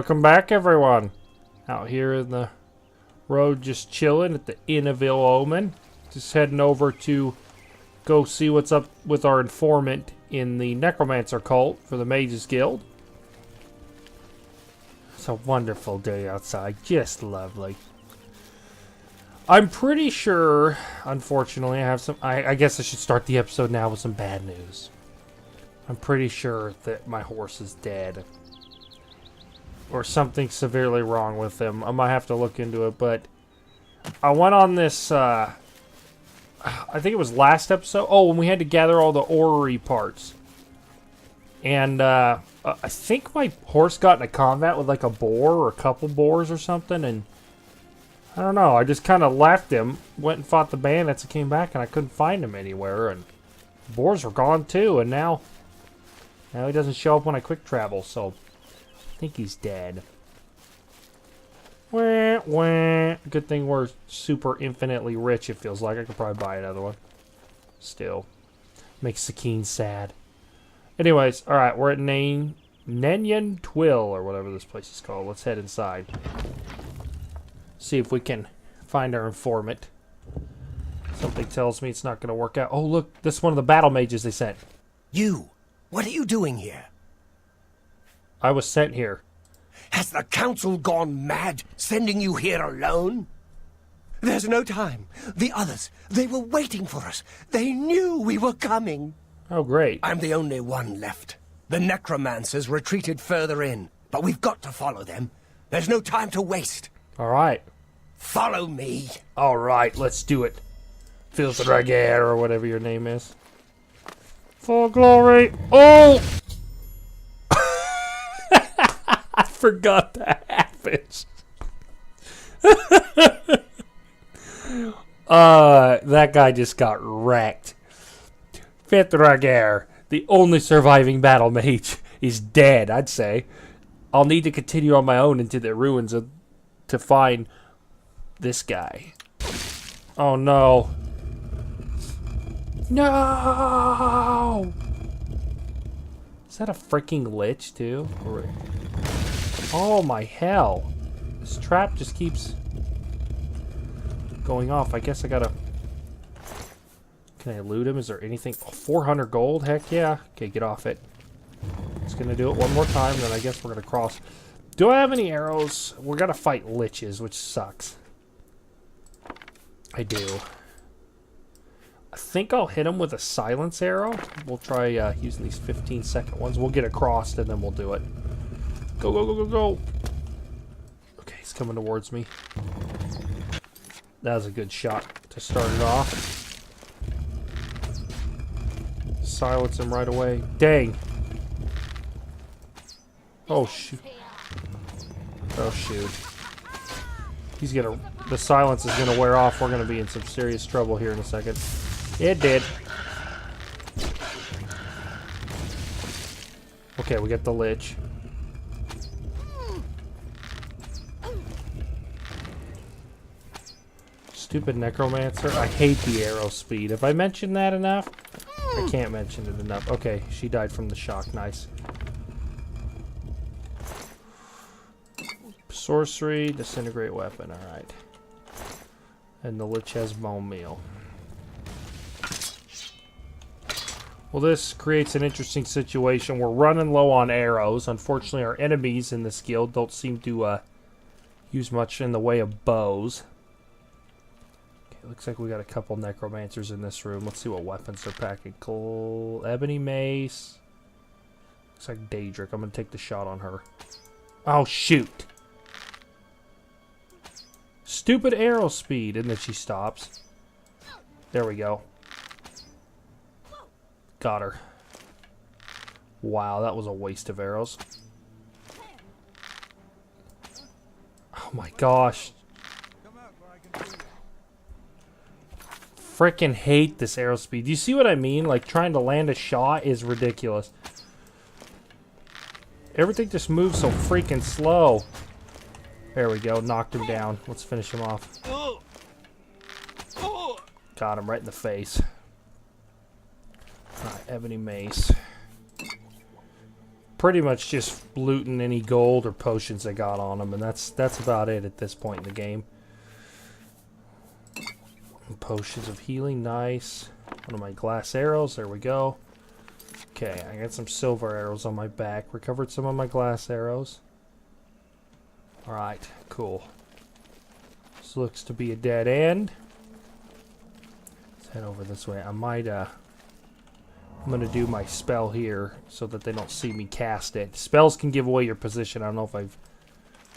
Welcome back, everyone. Out here in the road, just chilling at the Inn of Ill Omen. Just heading over to go see what's up with our informant in the Necromancer cult for the Mages Guild. It's a wonderful day outside, just lovely. I'm pretty sure, unfortunately, I have some... I guess I should start the episode now with some bad news. I'm pretty sure that my horse is dead. Or something severely wrong with him. I might have to look into it, but... I went on this, I think it was last episode. Oh, when we had to gather all the orrery parts. And, I think my horse got in a combat with, like, a boar or a couple boars or something, and... I don't know, I just kind of left him, went and fought the bandits, and came back, and I couldn't find him anywhere, and... the boars were gone, too, and now he doesn't show up when I quick travel, so... I think he's dead. Wah, wah. Good thing we're super infinitely rich, it feels like. I could probably buy another one. Still. Makes Sakine sad. Anyways, alright, we're at Nenyan Twill, or whatever this place is called. Let's head inside. See if we can find our informant. Something tells me it's not going to work out. Oh, look, this is one of the battle mages they sent. You, what are you doing here? I was sent here. Has the council gone mad, sending you here alone? There's no time. The others, they were waiting for us. They knew we were coming. Oh, great. I'm the only one left. The necromancers retreated further in, but we've got to follow them. There's no time to waste. All right. Follow me. All right, let's do it. Filsdrager, or whatever your name is. For glory. Oh! I forgot that happens. That guy just got wrecked. Filsdrager, the only surviving battle mage, is dead, I'd say. I'll need to continue on my own into the ruins to find this guy. Oh no. No! Is that a freaking lich too? Oh my hell. This trap just keeps going off. I guess I gotta... Can I loot him? Is there anything? Oh, 400 gold? Heck yeah. Okay, get off it. Just gonna do it one more time, then I guess we're gonna cross. Do I have any arrows? We're gonna fight liches, which sucks. I do. I think I'll hit him with a silence arrow. We'll try using these 15-second ones. We'll get across and then we'll do it. Go, go, go, go, go. Okay, he's coming towards me. That was a good shot to start it off. Silence him right away. Dang. Oh, shoot. Oh, shoot. He's gonna... The silence is gonna wear off. We're gonna be in some serious trouble here in a second. It did. Okay, we got the lich. Stupid necromancer. I hate the arrow speed. Have I mentioned that enough? I can't mention it enough. Okay, she died from the shock. Nice. Sorcery, disintegrate weapon. Alright. And the lich has bone meal. Well, this creates an interesting situation. We're running low on arrows. Unfortunately, our enemies in this guild don't seem to use much in the way of bows. Okay, looks like we got a couple necromancers in this room. Let's see what weapons they're packing. Cool. Ebony mace. Looks like Daedric. I'm going to take the shot on her. Oh, shoot. Stupid arrow speed. And then she stops. There we go. Got her. Wow, that was a waste of arrows. Oh my gosh. Frickin' hate this arrow speed. Do you see what I mean? Like, trying to land a shot is ridiculous. Everything just moves so freaking slow. There we go. Knocked him down. Let's finish him off. Got him right in the face. Alright, ebony mace. pretty much just looting any gold or potions they got on them, and that's about it at this point in the game. Potions of healing, nice. One of my glass arrows, there we go. Okay, I got some silver arrows on my back. Recovered some of my glass arrows. Alright, cool. This looks to be a dead end. Let's head over this way. I might, I'm gonna do my spell here so that they don't see me cast it. Spells can give away your position. I don't know if I've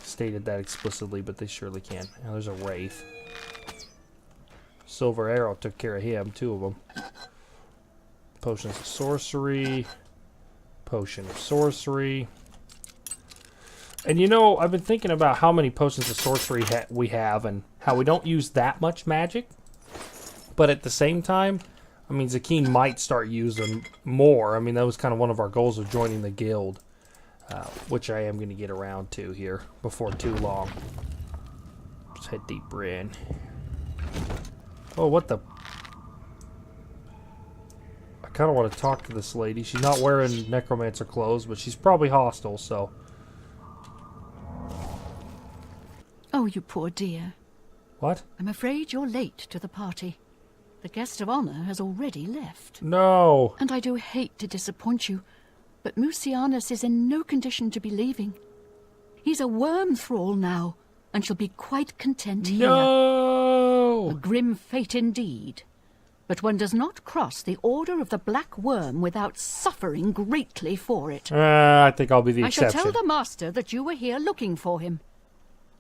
stated that explicitly, but they surely can. Now there's a wraith. Silver arrow took care of him, 2 of them. Potions of sorcery. Potion of sorcery. And you know, I've been thinking about how many potions of sorcery we have and how we don't use that much magic. But at the same time, I mean, Zakeen might start using more. I mean, that was kind of one of our goals of joining the guild. Which I am going to get around to here before too long. Let's head deeper in. Oh, what the... I kind of want to talk to this lady. She's not wearing necromancer clothes, but she's probably hostile, so... Oh, you poor dear. What? I'm afraid you're late to the party. The guest of honor has already left. No! And I do hate to disappoint you, but Mucianus is in no condition to be leaving. He's a worm thrall now, and shall be quite content here. No! A grim fate indeed. But one does not cross the order of the Black Worm without suffering greatly for it. I think I'll be the exception. I shall tell the master that you were here looking for him.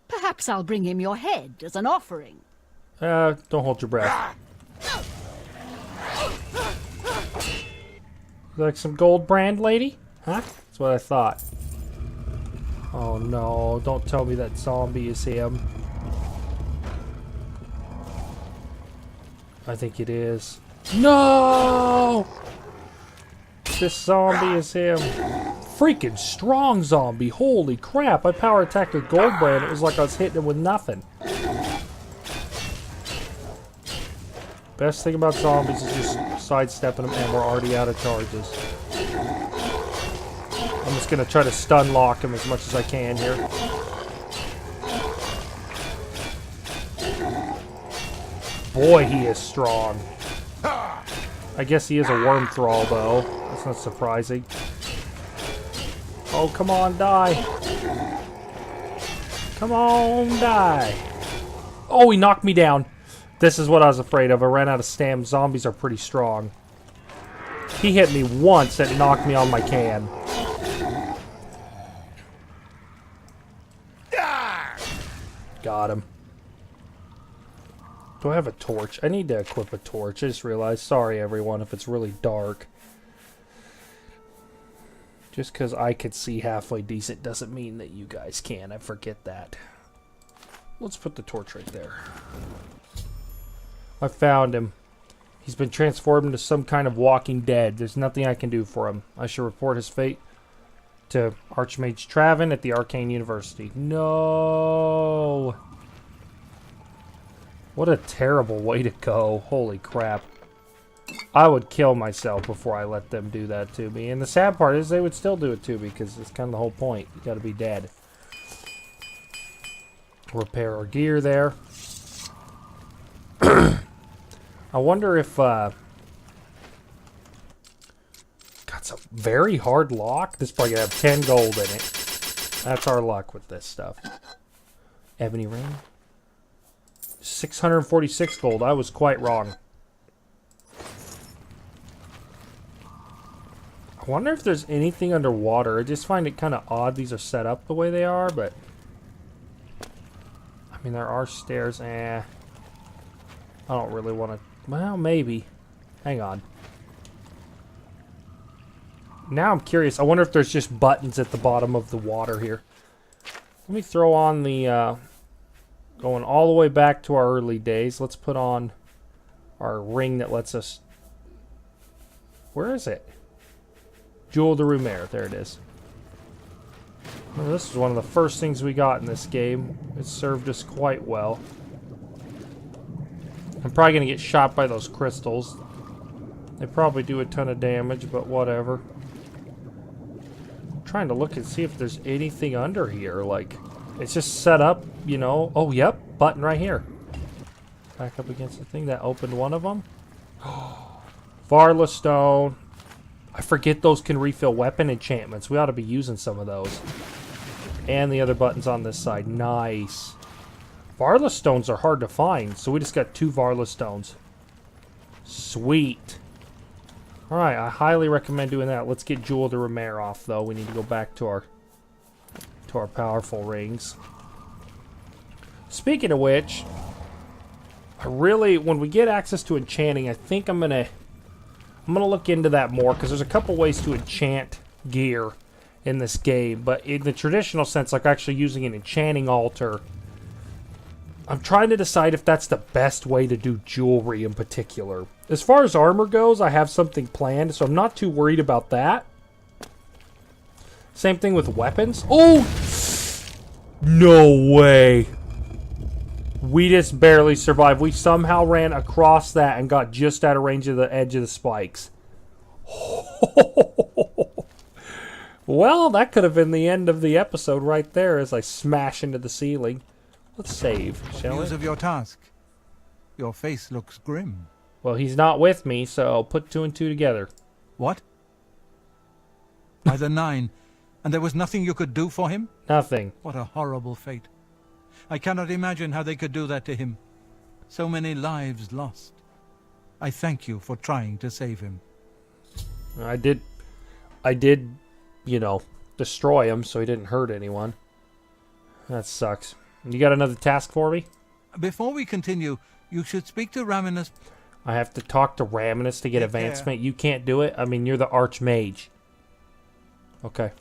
Perhaps I'll bring him your head as an offering. Don't hold your breath. Like some gold brand, lady? Huh? That's what I thought. Oh no, don't tell me that zombie is him. I think it is. No! This zombie is him. Freaking strong zombie. Holy crap. I power attacked with gold brand. It was like I was hitting him with nothing. Best thing about zombies is just sidestepping them, and we're already out of charges. I'm just going to try to stun lock him as much as I can here. Boy, he is strong. I guess he is a worm thrall, though. That's not surprising. Oh, come on, die. Come on, die. Oh, he knocked me down. This is what I was afraid of. I ran out of stam. Zombies are pretty strong. He hit me once and knocked me on my can. Got him. Do I have a torch? I need to equip a torch. I just realized. Sorry, everyone, if it's really dark. Just because I could see halfway decent doesn't mean that you guys can. I forget that. Let's put the torch right there. I found him. He's been transformed into some kind of walking dead. There's nothing I can do for him. I should report his fate to Archmage Traven at the Arcane University. No! What a terrible way to go. Holy crap. I would kill myself before I let them do that to me. And the sad part is they would still do it to me because it's kind of the whole point. You gotta be dead. Repair our gear there. I wonder if, got some very hard lock. This is probably gonna have 10 gold in it. That's our luck with this stuff. Ebony ring. 646 gold. I was quite wrong. I wonder if there's anything underwater. I just find it kind of odd these are set up the way they are, but... I mean, there are stairs. I don't really want to... Well, maybe. Hang on. Now I'm curious. I wonder if there's just buttons at the bottom of the water here. Let me throw on the... going all the way back to our early days. Let's put on our ring that lets us... Where is it? Jewel de Rumere. There it is. Well, this is one of the first things we got in this game. It served us quite well. I'm probably going to get shot by those crystals. They probably do a ton of damage, but whatever. trying to look and see if there's anything under here. Like, it's just set up, you know. Oh, yep. Button right here. Back up against the thing. That opened one of them. Varla Stone. I forget those can refill weapon enchantments. We ought to be using some of those. And the other buttons on this side. Nice. Varla Stones are hard to find, so we just got 2 Varla Stones. Sweet. Alright, I highly recommend doing that. Let's get Jewel de Remer off, though. We need to go back to our powerful rings. Speaking of which, I really, when we get access to enchanting, I think I'm gonna look into that more, because there's a couple ways to enchant gear in this game. But in the traditional sense, like actually using an enchanting altar, I'm trying to decide if that's the best way to do jewelry in particular. As far as armor goes, I have something planned, so I'm not too worried about that. Same thing with weapons. Oh! No way! We just barely survived. We somehow ran across that and got just out of range of the edge of the spikes. Well, that could have been the end of the episode right there as I smash into the ceiling. Let's save, shall we? News of your task. Your face looks grim. Well, he's not with me, so I'll put 2 and 2 together. What? By the 9, and there was nothing you could do for him? Nothing. What a horrible fate. I cannot imagine how they could do that to him. So many lives lost. I thank you for trying to save him. I did, you know, destroy him so he didn't hurt anyone. That sucks. You got another task for me? Before we continue, you should speak to Raminus. I have to talk to Raminus to get Take advancement. You can't do it? I mean, you're the Archmage. Okay.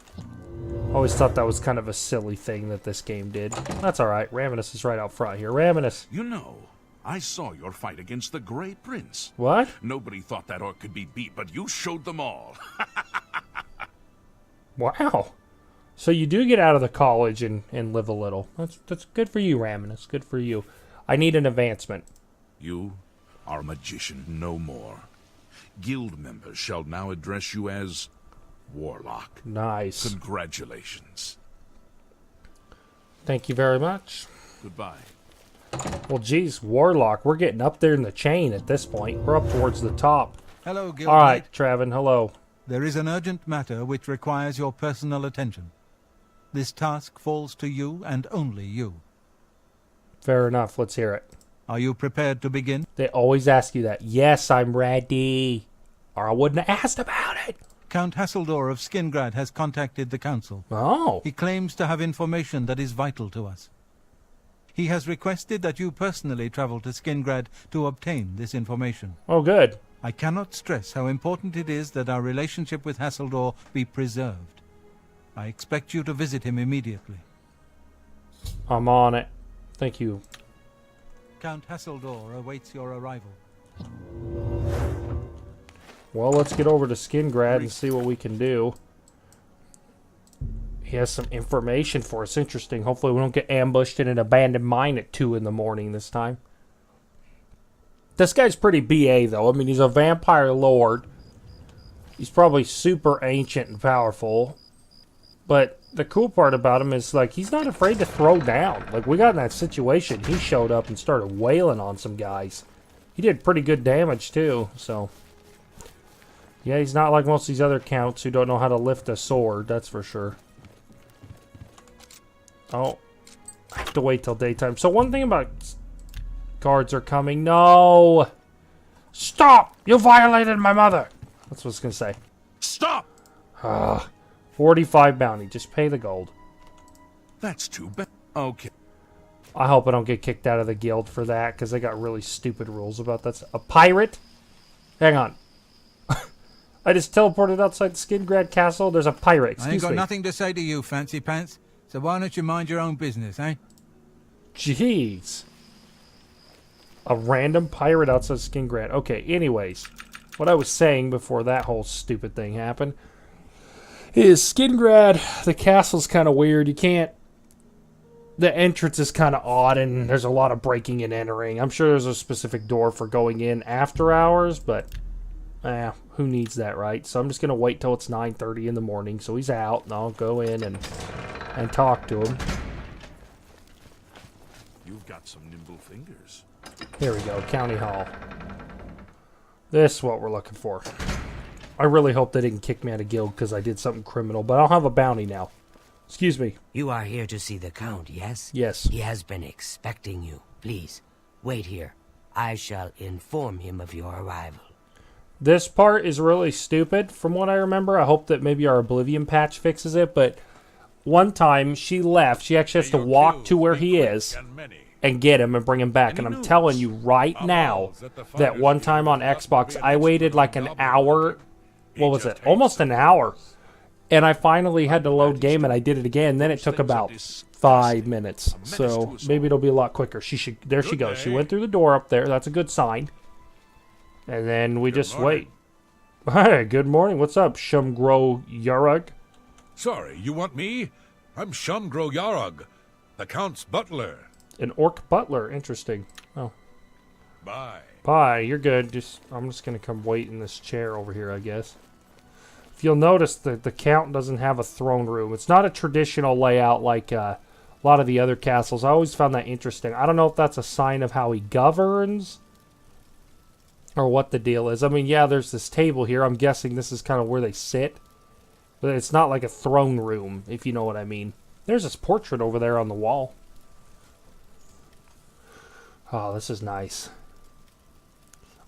Always thought that was kind of a silly thing that this game did. That's alright. Raminus is right out front here. Raminus. You know, I saw your fight against the Grey Prince. What? Nobody thought that orc could be beat, but you showed them all. Wow. So you do get out of the college and live a little. That's good for you, Raminus. Good for you. I need an advancement. You are a magician no more. Guild members shall now address you as Warlock. Nice. Congratulations. Thank you very much. Goodbye. Well, geez, Warlock, we're getting up there in the chain at this point. We're up towards the top. Hello, Guild. All right, Traven, hello. There is an urgent matter which requires your personal attention. This task falls to you and only you. Fair enough. Let's hear it. Are you prepared to begin? They always ask you that. Yes, I'm ready. Or I wouldn't have asked about it. Count Hasseldor of Skingrad has contacted the council. Oh. He claims to have information that is vital to us. He has requested that you personally travel to Skingrad to obtain this information. Oh, good. I cannot stress how important it is that our relationship with Hasseldor be preserved. I expect you to visit him immediately. I'm on it. Thank you. Count Hasseldor awaits your arrival. Well, let's get over to Skingrad and see what we can do. He has some information for us. Interesting. Hopefully we don't get ambushed in an abandoned mine at 2 in the morning this time. This guy's pretty BA, though. I mean, he's a vampire lord. He's probably super ancient and powerful. But the cool part about him is, like, he's not afraid to throw down. Like, we got in that situation. He showed up and started wailing on some guys. He did pretty good damage, too, so... Yeah, he's not like most of these other counts who don't know how to lift a sword, that's for sure. Oh. I have to wait till daytime. So one thing about... Guards are coming. No! Stop! You violated my mother! That's what I was going to say. Stop! 45 bounty. Just pay the gold. That's too bad. Okay. I hope I don't get kicked out of the guild for that, because they got really stupid rules about that. A pirate? Hang on. I just teleported outside Skingrad Castle. There's a pirate. I ain't Excuse got me. nothing to say to you, Fancy Pants. So why don't you mind your own business, eh? Jeez. A random pirate outside Skingrad. Okay, anyways. What I was saying before that whole stupid thing happened is Skingrad, the castle's kind of weird. You can't... The entrance is kind of odd, and there's a lot of breaking and entering. I'm sure there's a specific door for going in after hours, but Who needs that, right? So I'm just going to wait till it's 9:30 in the morning, so he's out, and I'll go in and talk to him. You've got some nimble fingers. Here we go, County Hall. This is what we're looking for. I really hope they didn't kick me out of guild because I did something criminal, but I'll have a bounty now. Excuse me. You are here to see the Count, yes? Yes. He has been expecting you. Please, wait here. I shall inform him of your arrival. This part is really stupid from what I remember. I hope that maybe our Oblivion patch fixes it, but one time she left. She actually has to walk to where he is and get him and bring him back. And I'm telling you right now that one time on Xbox, I waited like an hour. What was it? Almost an hour. And I finally had to load game, and I did it again. Then it took about 5 minutes. So maybe it'll be a lot quicker. There she goes. She went through the door up there. That's a good sign. And then we just wait. Hey, good morning. What's up, Shumgro Yarug? Sorry, you want me? I'm Shumgro Yarug, the Count's butler. An orc butler. Interesting. Oh. Bye. Bye. You're good. I'm just going to come wait in this chair over here, I guess. If you'll notice, the Count doesn't have a throne room. It's not a traditional layout like a lot of the other castles. I always found that interesting. I don't know if that's a sign of how he governs or what the deal is. I mean, yeah, there's this table here. I'm guessing this is kind of where they sit. But it's not like a throne room, if you know what I mean. There's this portrait over there on the wall. Oh, this is nice.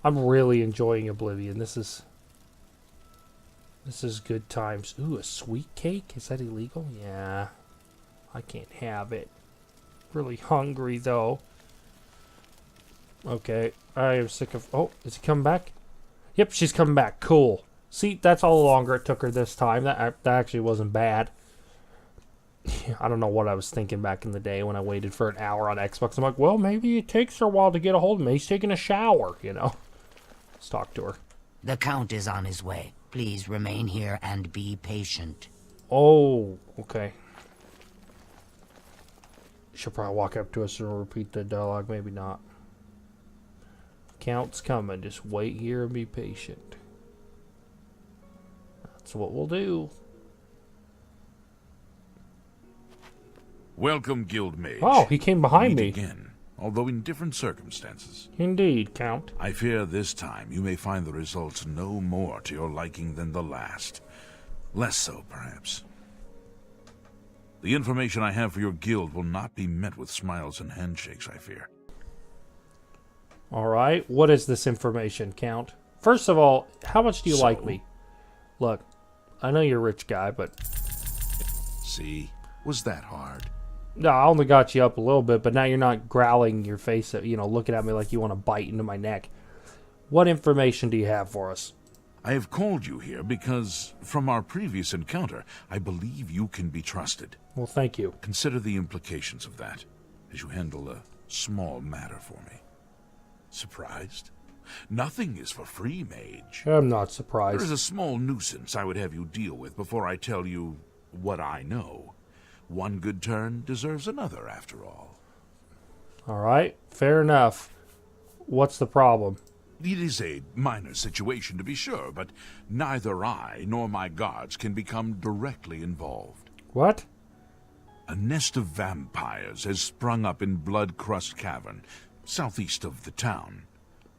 I'm really enjoying Oblivion. This is good times. Ooh, a sweet cake? Is that illegal? Yeah. I can't have it. Really hungry, though. Okay. I am sick of... Oh, is he coming back? Yep, she's coming back. Cool. See, that's all the longer it took her this time. That actually wasn't bad. I don't know what I was thinking back in the day when I waited for an hour on Xbox. I'm like, well, maybe it takes her a while to get a hold of me. He's taking a shower, you know. Let's talk to her. The Count is on his way. Please remain here and be patient. Oh, okay. She'll probably walk up to us and repeat the dialogue. Maybe not. Count's coming. Just wait here and be patient. That's what we'll do. Welcome, Guild Mage. Oh, he came behind me. Again, although in different circumstances. Indeed, Count. I fear this time you may find the results no more to your liking than the last. Less so, perhaps. The information I have for your guild will not be met with smiles and handshakes, I fear. Alright, what is this information, Count? First of all, how much do you like me? Look, I know you're a rich guy, but... See? Was that hard? No, I only got you up a little bit, but now you're not growling your face at, looking at me like you want to bite into my neck. What information do you have for us? I have called you here because, from our previous encounter, I believe you can be trusted. Well, thank you. Consider the implications of that, as you handle a small matter for me. Surprised? Nothing is for free, Mage. I'm not surprised. There is a small nuisance I would have you deal with before I tell you what I know. One good turn deserves another, after all. Alright, fair enough. What's the problem? It is a minor situation, to be sure, but neither I nor my guards can become directly involved. What? A nest of vampires has sprung up in Blood-Crust Cavern, southeast of the town.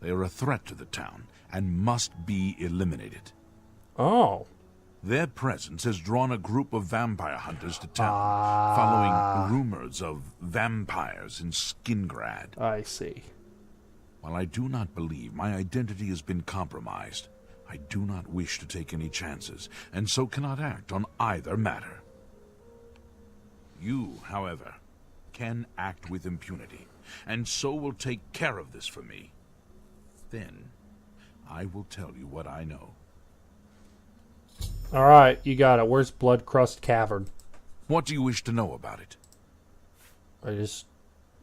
They are a threat to the town, and must be eliminated. Oh. Their presence has drawn a group of vampire hunters to town, following rumors of vampires in Skingrad. I see. While I do not believe my identity has been compromised, I do not wish to take any chances, and so cannot act on either matter. You, however, can act with impunity, and so will take care of this for me. Then, I will tell you what I know. Alright, you got it. Where's Blood-Crust Cavern? What do you wish to know about it?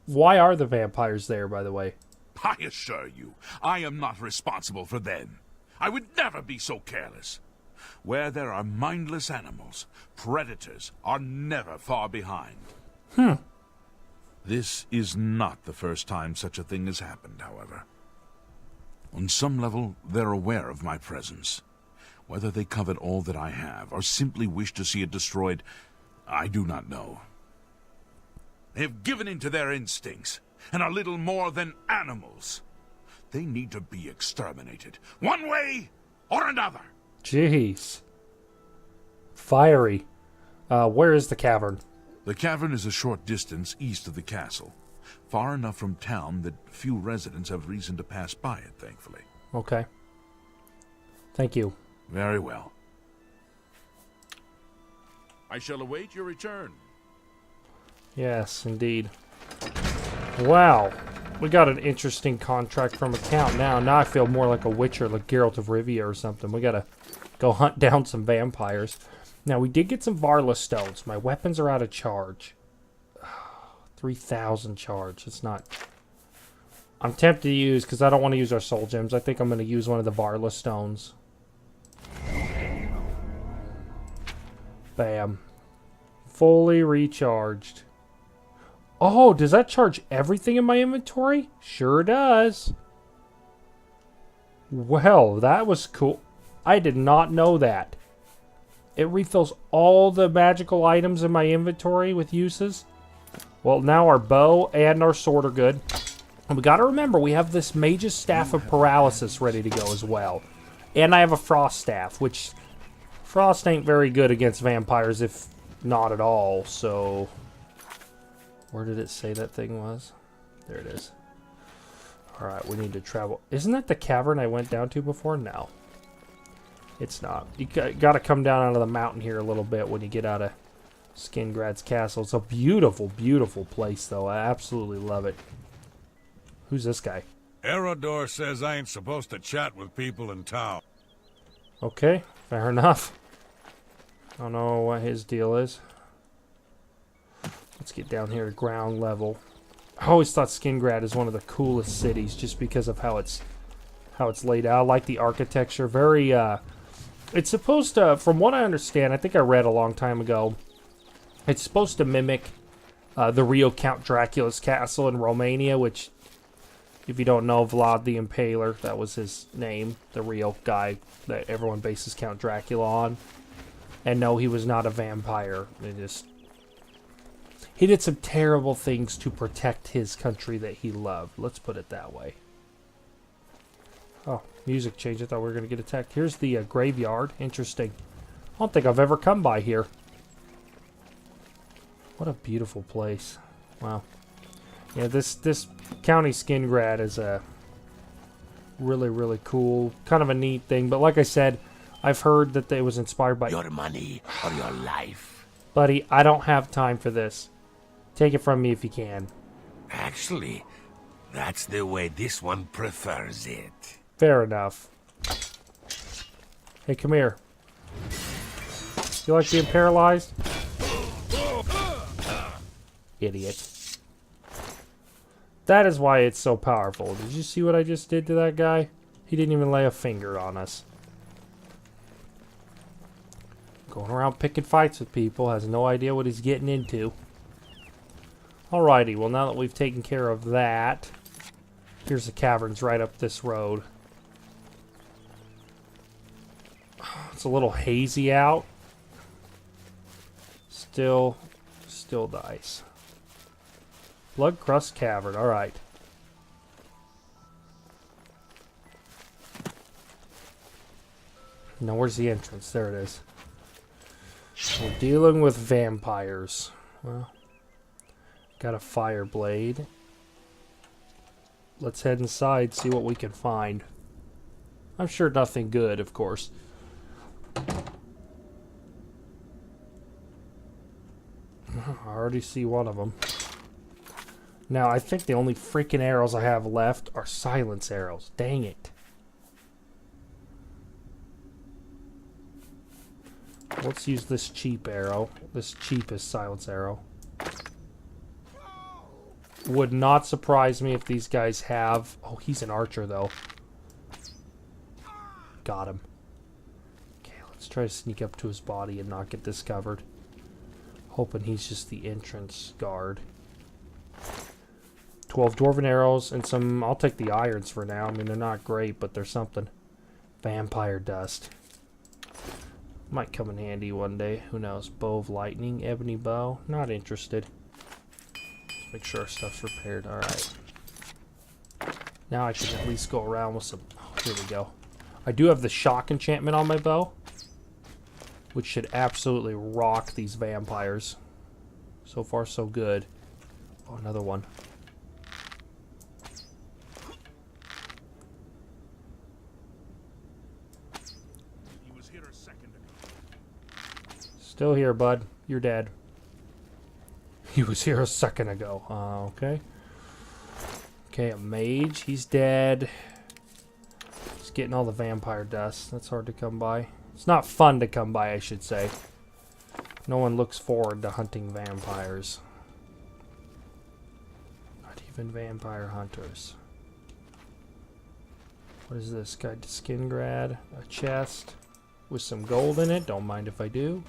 Why are the vampires there, by the way? I assure you, I am not responsible for them. I would never be so careless. Where there are mindless animals, predators are never far behind. This is not the first time such a thing has happened, however. On some level, they're aware of my presence. Whether they covet all that I have, or simply wish to see it destroyed, I do not know. They have given in to their instincts, and are little more than animals. They need to be exterminated, one way or another. Jeez. Fiery. Where is the cavern? The cavern is a short distance east of the castle, far enough from town that few residents have reason to pass by it, thankfully. Okay. Thank you. Very well. I shall await your return. Yes, indeed. Wow. We got an interesting contract from a count now. Now I feel more like a witcher, like Geralt of Rivia or something. We gotta go hunt down some vampires. Now, we did get some Varla stones. My weapons are out of charge. 3,000 charge. It's not... I'm tempted to use, because I don't want to use our soul gems. I think I'm going to use one of the Varla stones. Bam. Fully recharged. Oh, does that charge everything in my inventory? Sure does. Well, that was cool. I did not know that. It refills all the magical items in my inventory with uses. Well, now our bow and our sword are good. And we gotta remember, we have this Mage's Staff of Paralysis ready to go as well. And I have a Frost Staff, which... Frost ain't very good against vampires, if not at all, so... Where did it say that thing was? There it is. Alright, we need to travel. Isn't that the cavern I went down to before? No. It's not. You gotta come down out of the mountain here a little bit when you get out of Skingrad's castle. It's a beautiful, beautiful place, though. I absolutely love it. Who's this guy? Erodor says I ain't supposed to chat with people in town. Okay, fair enough. I don't know what his deal is. Let's get down here to ground level. I always thought Skingrad is one of the coolest cities just because of how it's laid out. I like the architecture. Very, it's supposed to, from what I understand, I think I read a long time ago, it's supposed to mimic the real Count Dracula's castle in Romania, which, if you don't know, Vlad the Impaler, that was his name, the real guy that everyone bases Count Dracula on. And no, he was not a vampire. He did some terrible things to protect his country that he loved. Let's put it that way. Oh, music changed. I thought we were going to get attacked. Here's the graveyard. Interesting. I don't think I've ever come by here. What a beautiful place. Wow. Yeah, this County Skingrad is a really, really cool, kind of a neat thing. But like I said, I've heard that it was inspired by... Your money or your life? Buddy, I don't have time for this. Take it from me if you can. Actually, that's the way this one prefers it. Fair enough. Hey, come here. You like being paralyzed? Idiot. That is why it's so powerful. Did you see what I just did to that guy? He didn't even lay a finger on us. Going around picking fights with people, has no idea what he's getting into. Alrighty, well now that we've taken care of that, here's the caverns right up this road. It's a little hazy out. Still nice. Blood Crust Cavern, alright. Now where's the entrance? There it is. We're dealing with vampires. Well, got a fire blade. Let's head inside, see what we can find. I'm sure nothing good, of course. I already see one of them. Now, I think the only freaking arrows I have left are silence arrows. Dang it. Let's use this cheap arrow. This cheapest silence arrow. Would not surprise me if these guys have... Oh, he's an archer, though. Got him. Okay, let's try to sneak up to his body and not get discovered. Hoping he's just the entrance guard. 12 dwarven arrows and some... I'll take the irons for now. I mean, they're not great, but they're something. Vampire dust. Might come in handy one day. Who knows? Bow of lightning, ebony bow. Not interested. Let's make sure our stuff's repaired. Alright. Now I can at least go around with some... Oh, here we go. I do have the shock enchantment on my bow, which should absolutely rock these vampires. So far, so good. Oh, another one. He was here a second ago. Still here, bud. You're dead. He was here a second ago. Okay. Okay, a mage. He's dead. He's getting all the vampire dust. That's hard to come by. It's not fun to come by, I should say. No one looks forward to hunting vampires. Not even vampire hunters. What is this? Guide to Skingrad. A chest with some gold in it. Don't mind if I do.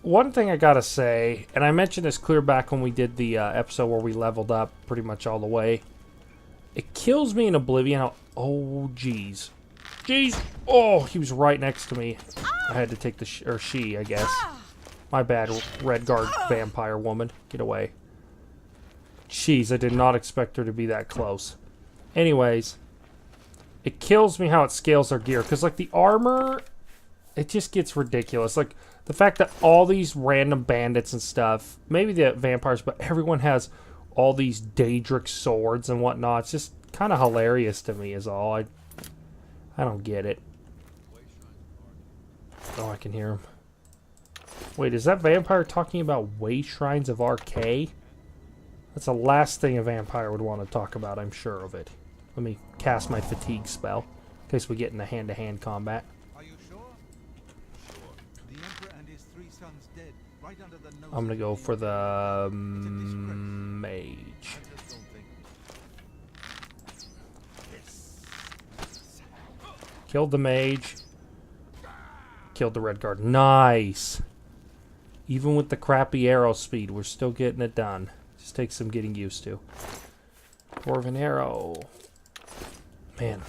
One thing I gotta say, and I mentioned this clear back when we did the episode where we leveled up pretty much all the way. It kills me in Oblivion how... Oh, jeez. Jeez! Oh, he was right next to me. I had to take the... or she, I guess. My bad, Redguard vampire woman. Get away. Jeez, I did not expect her to be that close. Anyways, it kills me how it scales our gear. Because, like, the armor, it just gets ridiculous. Like, the fact that all these random bandits and stuff, maybe the vampires, but everyone has all these Daedric swords and whatnot. It's just kind of hilarious to me is all. I don't get it. Oh, I can hear him. Wait, is that vampire talking about way shrines of RK? That's the last thing a vampire would want to talk about, I'm sure of it. Let me cast my fatigue spell in case we get into hand-to-hand combat. Are you sure? Sure. The Emperor and his 3 sons dead, right under the nose. I'm gonna go for the mage. Killed the mage. Killed the Redguard. Nice! Even with the crappy arrow speed, we're still getting it done. Just takes some getting used to. Dwarven arrow. Man.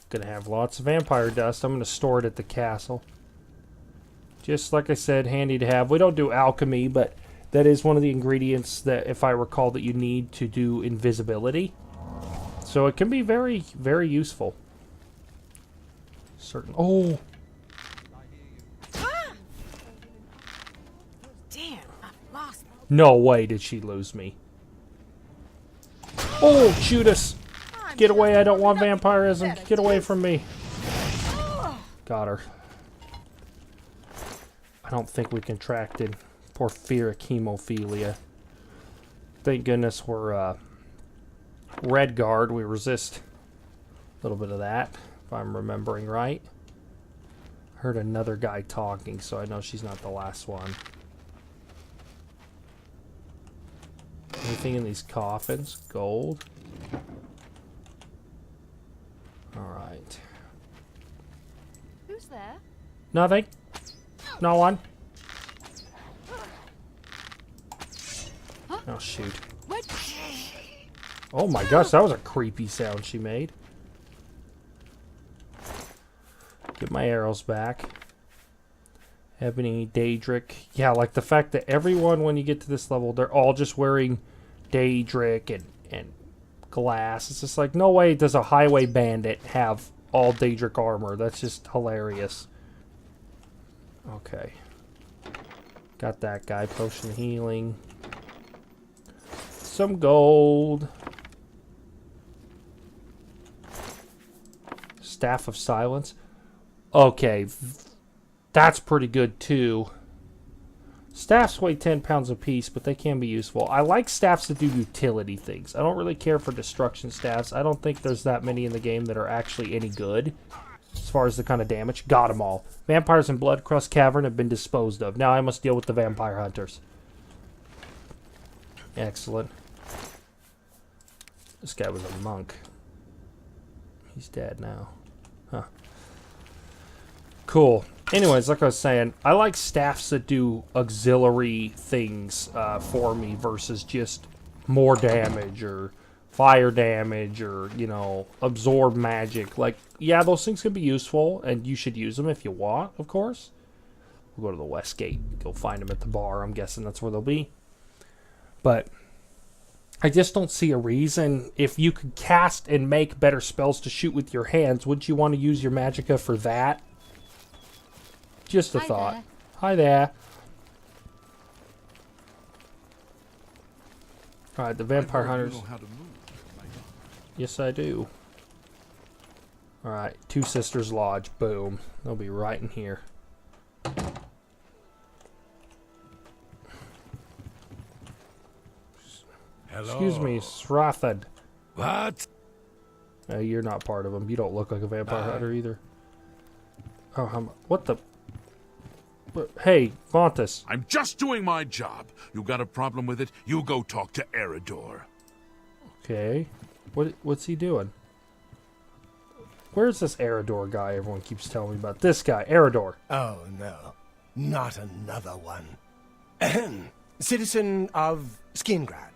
Gonna have lots of vampire dust. I'm gonna store it at the castle. Just like I said, handy to have. We don't do alchemy, but that is one of the ingredients that, if I recall, that you need to do invisibility. So it can be very, very useful. Certain. Oh! Damn, I've lost. No way did she lose me. Oh, shoot us! Get away, I don't want vampirism. Get away from me. Got her. I don't think we contracted porphyric hemophilia. Thank goodness we're Redguard. We resist a little bit of that, if I'm remembering right. I heard another guy talking, so I know she's not the last one. Anything in these coffins? Gold? Alright. Who's there? Nothing. No one. Oh, shoot. What? Oh my gosh, that was a creepy sound she made. Get my arrows back. Ebony, Daedric. Yeah, like the fact that everyone, when you get to this level, they're all just wearing Daedric and glass. It's just like, no way does a highway bandit have all Daedric armor. That's just hilarious. Okay. Got that guy. Potion of healing. Some gold. Staff of silence. Okay. That's pretty good too. Staffs weigh 10 pounds apiece, but they can be useful. I like staffs to do utility things. I don't really care for destruction staffs. I don't think there's that many in the game that are actually any good as far as the kind of damage. Got them all. Vampires in Bloodcrust Cavern have been disposed of. Now I must deal with the vampire hunters. Excellent. This guy was a monk. He's dead now. Huh. Cool. anyways, like I was saying, I like staffs that do auxiliary things for me versus just more damage or fire damage or, you know, absorb magic. Like, yeah, those things can be useful, and you should use them if you want, of course. We'll go to the West Gate. Go find them at the bar. I'm guessing that's where they'll be. But I just don't see a reason. If you could cast and make better spells to shoot with your hands, wouldn't you want to use your magicka for that? Just a thought. There. Hi there. Alright, the vampire hunters. You know how to move. Yes, I do. Alright, Two Sisters Lodge. Boom. They'll be right in here. Hello. Excuse me, Srathad. What? You're not part of them. You don't look like a vampire hunter either. Oh, what the? Hey, Vontus. I'm just doing my job. You got a problem with it? You go talk to Eridor. Okay. What's he doing? Where's this Eridor guy everyone keeps telling me about? This guy, Eridor. Oh, no. Not another one. Ahem. Citizen of Skingrad,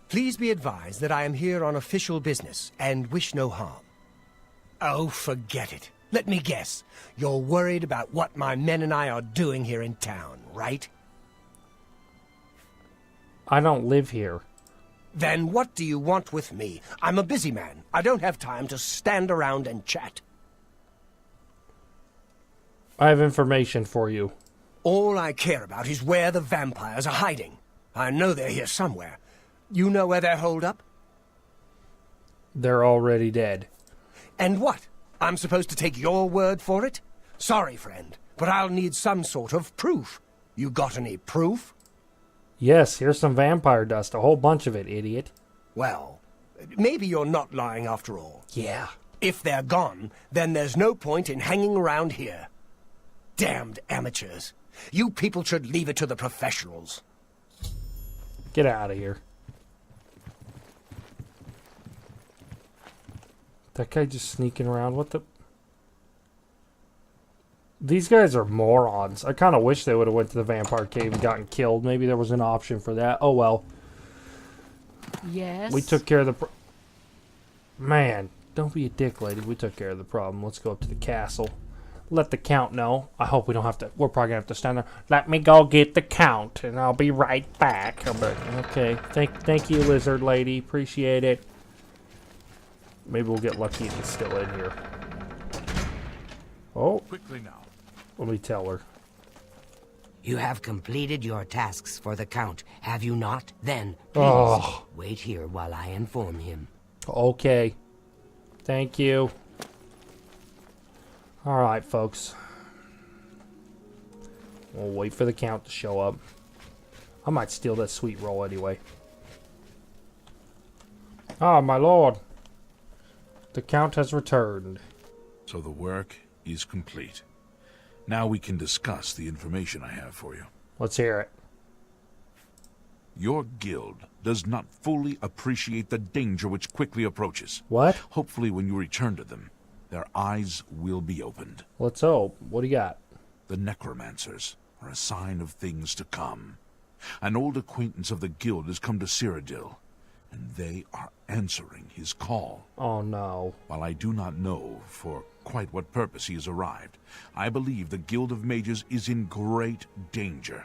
please be advised that I am here on official business and wish no harm. Oh, forget it. Let me guess. You're worried about what my men and I are doing here in town, right? I don't live here. Then what do you want with me? I'm a busy man. I don't have time to stand around and chat. I have information for you. All I care about is where the vampires are hiding. I know they're here somewhere. You know where they're holed up? They're already dead. And what? I'm supposed to take your word for it? Sorry, friend, but I'll need some sort of proof. You got any proof? Yes, here's some vampire dust. A whole bunch of it, idiot. Well, maybe you're not lying after all. Yeah. If they're gone, then there's no point in hanging around here. Damned amateurs. You people should leave it to the professionals. Get out of here. That guy just sneaking around. What the? These guys are morons. I kind of wish they would have went to the vampire cave and gotten killed. Maybe there was an option for that. Oh, well. Yes. We took care of the... Man, don't be a dick, lady. We took care of the problem. Let's go up to the castle. Let the Count know. I hope we don't have to... We're probably going to have to stand there. Let me go get the Count, and I'll be right back. Okay. Thank you, lizard lady. Appreciate it. Maybe we'll get lucky if he's still in here. Oh, Quickly now. let me tell her. You have completed your tasks for the Count, have you not? Then, please, Oh. wait here while I inform him. Okay. Thank you. Alright, folks. We'll wait for the Count to show up. I might steal that sweet roll anyway. Ah, my lord. The Count has returned. So the work is complete. Now we can discuss the information I have for you. Let's hear it. Your guild does not fully appreciate the danger which quickly approaches. What? Hopefully when you return to them, their eyes will be opened. Let's hope. What do you got? The necromancers are a sign of things to come. An old acquaintance of the guild has come to Cyrodiil, and they are answering his call. Oh, no. While I do not know for quite what purpose he has arrived, I believe the Guild of Mages is in great danger.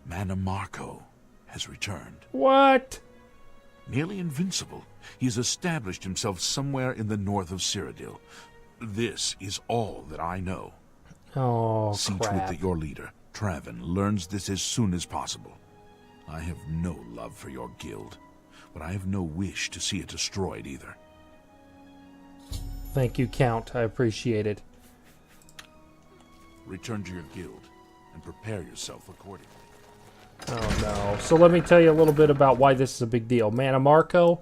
Manamarco has returned. What? Nearly invincible, he has established himself somewhere in the north of Cyrodiil. This is all that I know. Oh, See to it crap. that your leader, Traven, learns this as soon as possible. I have no love for your guild, but I have no wish to see it destroyed either. Thank you, Count. I appreciate it. Return to your guild and prepare yourself accordingly. Oh, no. So let me tell you a little bit about why this is a big deal. Manamarco,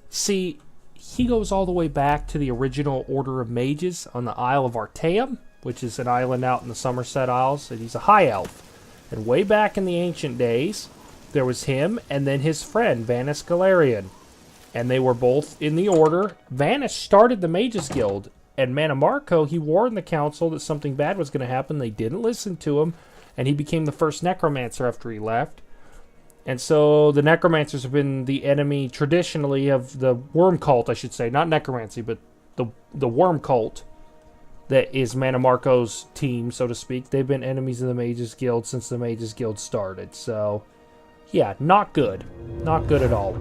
see, he goes all the way back to the original Order of Mages on the Isle of Artaeum, which is an island out in the Somerset Isles, and he's a high elf. And way back in the ancient days, there was him and then his friend, Vanis Galarian. And they were both in the Order. Vanis started the Mages Guild, And Mannimarco, he warned the council that something bad was going to happen. They didn't listen to him, and he became the first necromancer after he left. And so the necromancers have been the enemy traditionally of the worm cult, I should say. Not necromancy, but the worm cult that is Mannimarco's team, so to speak. They've been enemies of the Mages Guild since the Mages Guild started. So, yeah, not good. Not good at all.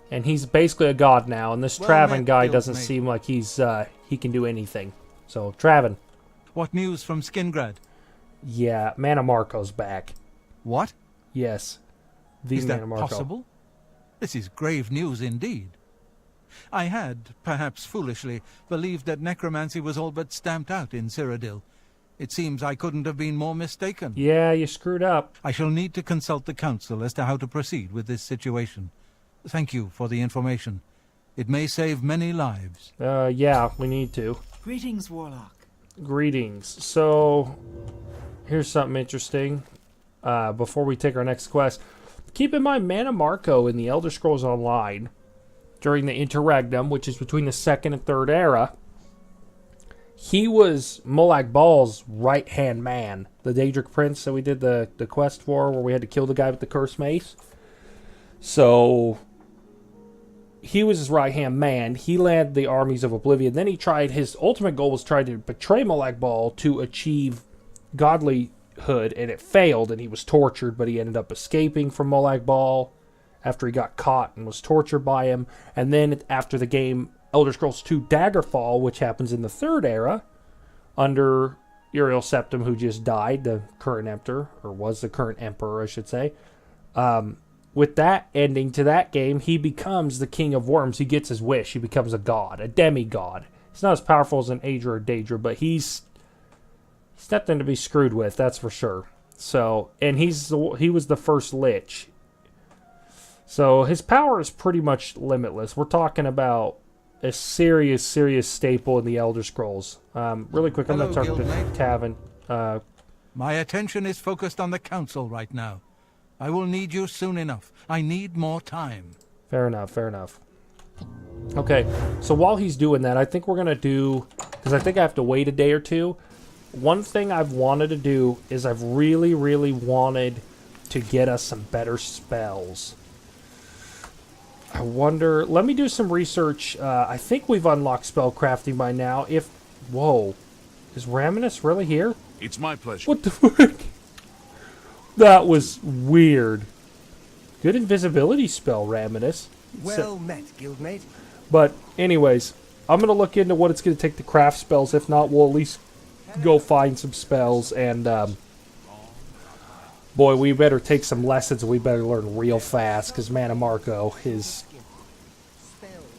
And he's basically a god now, and this Traven guy doesn't seem like he can do anything. So, Traven. What news from Skingrad? Yeah, Mannimarco's back. What? Yes. The Is that Mannimarco. possible? This is grave news indeed. I had, perhaps foolishly, believed that necromancy was all but stamped out in Cyrodiil. It seems I couldn't have been more mistaken. Yeah, you screwed up. I shall need to consult the council as to how to proceed with this situation. Thank you for the information. It may save many lives. Yeah, we need to. Greetings, Warlock. Greetings. So, here's something interesting. Before we take our next quest, keep in mind Mannimarco in the Elder Scrolls Online, during the Interregnum, which is between the second and third era, he was Molag Bal's right-hand man, the Daedric Prince that we did the quest for, where we had to kill the guy with the cursed mace. So, he was his right-hand man. He led the armies of Oblivion. Then his ultimate goal was trying to betray Molag Bal to achieve godlyhood, and it failed, and he was tortured, but he ended up escaping from Molag Bal after he got caught and was tortured by him. And then after the game Elder Scrolls II Daggerfall, which happens in the third era, under Uriel Septim, who just died, the current emperor, or was the current emperor, I should say. With that ending to that game, he becomes the king of worms. He gets his wish. He becomes a god, a demigod. He's not as powerful as an Aedra or Daedra, but he's nothing to be screwed with, that's for sure. So, and he was the first Lich. So his power is pretty much limitless. We're talking about a serious staple in the Elder Scrolls. Really quick, I'm going to talk to Taven. My attention is focused on the council right now. I will need you soon enough. I need more time. Fair enough. Okay, so while he's doing that, I think we're going to do, because I think I have to wait a day or two. One thing I've wanted to do is I've really wanted to get us some better spells. I wonder, let me do some research. I think we've unlocked spell crafting by now. Whoa, is Raminus really here? It's my pleasure. What the fuck? That was weird. Good invisibility spell, Raminus. Well met, guildmate. But anyways, I'm going to look into what it's going to take to craft spells. If not, we'll at least go find some spells. And, boy, we better take some lessons. We better learn real fast, because Mannimarco is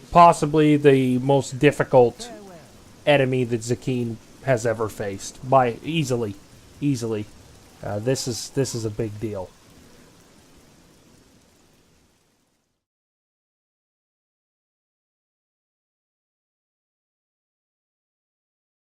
possibly the most difficult enemy that Zakine has ever faced. Easily. This is a big deal.